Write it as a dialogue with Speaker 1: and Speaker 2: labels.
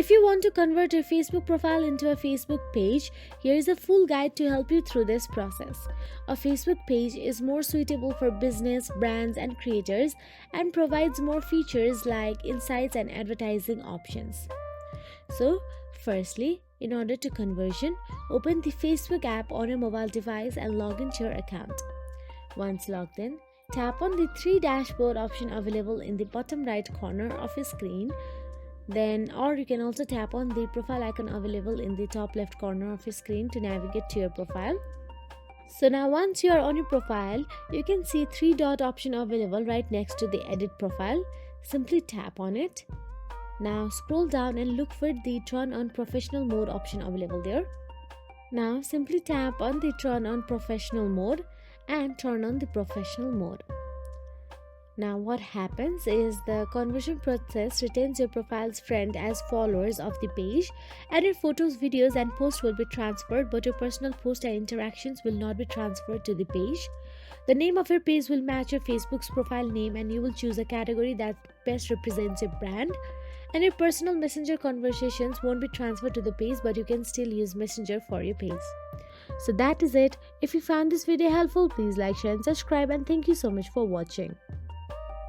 Speaker 1: If you want to convert your Facebook profile into a Facebook page, here is a full guide to help you through this process. A Facebook page is more suitable for business, brands, and creators and provides more features like insights and advertising options. So, firstly, in order to conversion, open the Facebook app on a mobile device and log into your account. Once logged in, tap on the 3 dashboard option available in the bottom right corner of your screen. Or you can also tap on the profile icon available in the top left corner of your screen to navigate to your profile. So now once you are on your profile, you can see 3 dot option available right next to the edit profile. Simply tap on it. Now scroll down and look for the turn on professional mode option available there. Now simply tap on the turn on professional mode and turn on the professional mode. Now what happens is the conversion process retains your profile's friend as followers of the page, and your photos, videos and posts will be transferred, but your personal posts and interactions will not be transferred to the page. The name of your page will match your Facebook's profile name, and you will choose a category that best represents your brand. And your personal Messenger conversations won't be transferred to the page, but you can still use Messenger for your page. So that is it. If you found this video helpful, please like, share and subscribe, and thank you so much for watching.